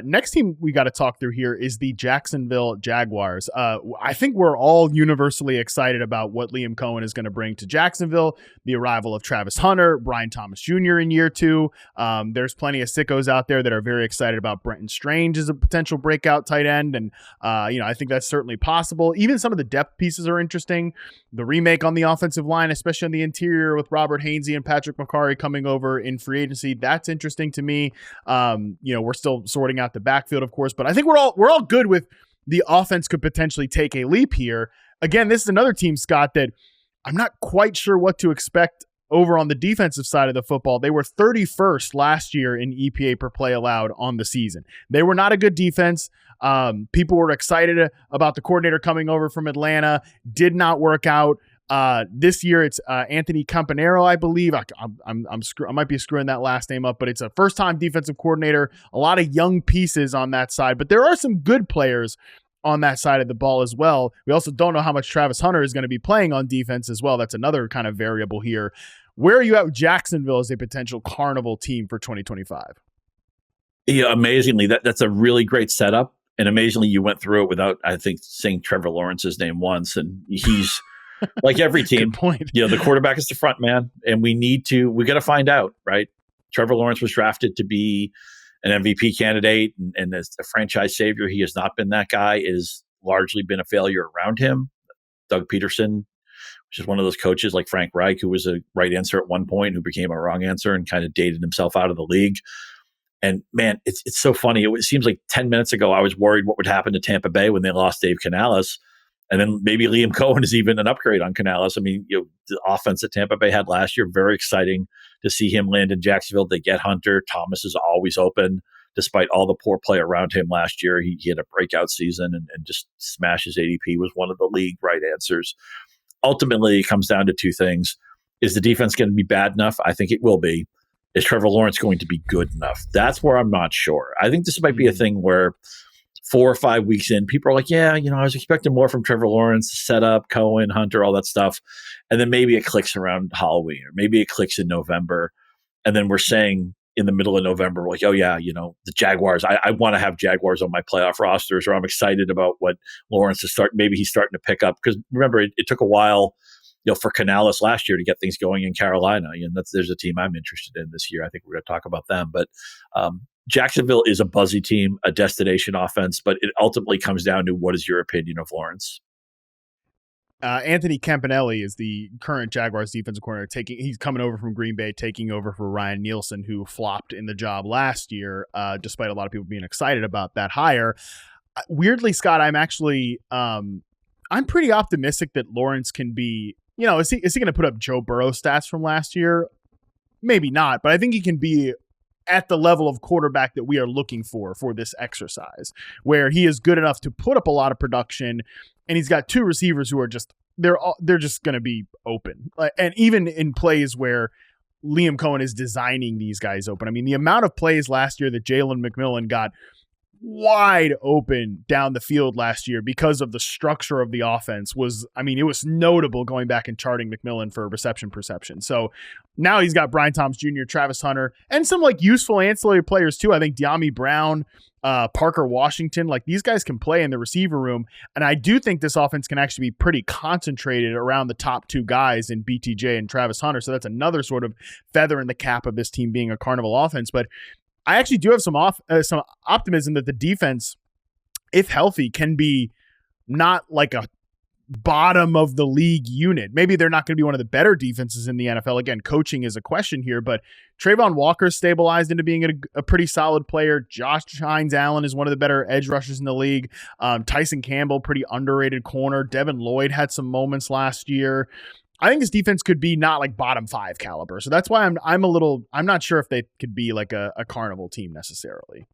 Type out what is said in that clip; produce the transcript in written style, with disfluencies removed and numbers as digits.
Next team we got to talk through here is the Jacksonville Jaguars. I think we're all universally excited about what Liam Coen is going to bring to Jacksonville. The arrival of Travis Hunter, Brian Thomas Jr. in year 2. There's plenty of sickos out there that are very excited about Brenton Strange as a potential breakout tight end. And, I think that's certainly possible. Even some of the depth pieces are interesting. The remake on the offensive line, especially on the interior with Robert Hainsey and Patrick McCarry coming over in free agency. That's interesting to me. We're still sorting out the backfield, of course, but I think we're all good with the offense could potentially take a leap here. Again, this is another team, Scott, that I'm not quite sure what to expect over on the defensive side of the football. They were 31st last year in EPA per play allowed on the season. They were not a good defense. People were excited about the coordinator coming over from Atlanta. Did not work out. This year it's Anthony Campanaro, I believe. I might be screwing that last name up, but it's a first-time defensive coordinator. A lot of young pieces on that side, but there are some good players on that side of the ball as well. We also don't know how much Travis Hunter is going to be playing on defense as well. That's another kind of variable here. Where are you at with Jacksonville as a potential Carnival team for 2025? Yeah, amazingly, that's a really great setup. And amazingly, you went through it without, I think, saying Trevor Lawrence's name once. And he's like every team. Good point. The quarterback is the front man, and we got to find out, right? Trevor Lawrence was drafted to be an MVP candidate and as a franchise savior. He has not been that guy. It has largely been a failure around him. Doug Peterson, which is one of those coaches like Frank Reich, who was a right answer at one point, who became a wrong answer and kind of dated himself out of the league. And man, it's so funny. It seems like 10 minutes ago, I was worried what would happen to Tampa Bay when they lost Dave Canales. And then maybe Liam Coen is even an upgrade on Canales. I mean, the offense that Tampa Bay had last year, very exciting to see him land in Jacksonville. They get Hunter. Thomas is always open, despite all the poor play around him last year. He had a breakout season and just smashes ADP, was one of the league right answers. Ultimately, it comes down to two things. Is the defense going to be bad enough? I think it will be. Is Trevor Lawrence going to be good enough? That's where I'm not sure. I think this might be a thing where 4 or 5 weeks in, people are like, yeah, I was expecting more from Trevor Lawrence, setup, Cohen, Hunter, all that stuff. And then maybe it clicks around Halloween, or maybe it clicks in November. And then we're saying in the middle of November, we're like, oh yeah, the Jaguars, I want to have Jaguars on my playoff rosters, or I'm excited about what Lawrence is maybe he's starting to pick up. Because remember, it took a while, for Canales last year to get things going in Carolina. And there's a team I'm interested in this year. I think we're going to talk about them. But Jacksonville is a buzzy team, a destination offense, but it ultimately comes down to what is your opinion of Lawrence? Anthony Campanelli is the current Jaguars defensive coordinator. He's coming over from Green Bay, taking over for Ryan Nielsen, who flopped in the job last year, despite a lot of people being excited about that hire. Weirdly, Scott, I'm actually I'm pretty optimistic that Lawrence can be. Is he going to put up Joe Burrow stats from last year? Maybe not, but I think he can be at the level of quarterback that we are looking for this exercise, where he is good enough to put up a lot of production, and he's got two receivers who are they're just going to be open. And even in plays where Liam Coen is designing these guys open. I mean, the amount of plays last year that Jalen McMillan got wide open down the field last year because of the structure of the offense it was notable going back and charting McMillan for reception perception. So now he's got Brian Thomas Jr., Travis Hunter, and some useful ancillary players too. I think De'Ami Brown, Parker Washington, these guys can play in the receiver room. And I do think this offense can actually be pretty concentrated around the top two guys in BTJ and Travis Hunter. So that's another sort of feather in the cap of this team being a Carnival offense. But I actually do have some optimism that the defense, if healthy, can be not like a bottom of the league unit. Maybe they're not going to be one of the better defenses in the NFL. Again, coaching is a question here, but Trayvon Walker stabilized into being a pretty solid player. Josh Hines-Allen is one of the better edge rushers in the league. Tyson Campbell, pretty underrated corner. Devin Lloyd had some moments last year. I think this defense could be not bottom 5 caliber. So that's why I'm not sure if they could be a Carnival team necessarily.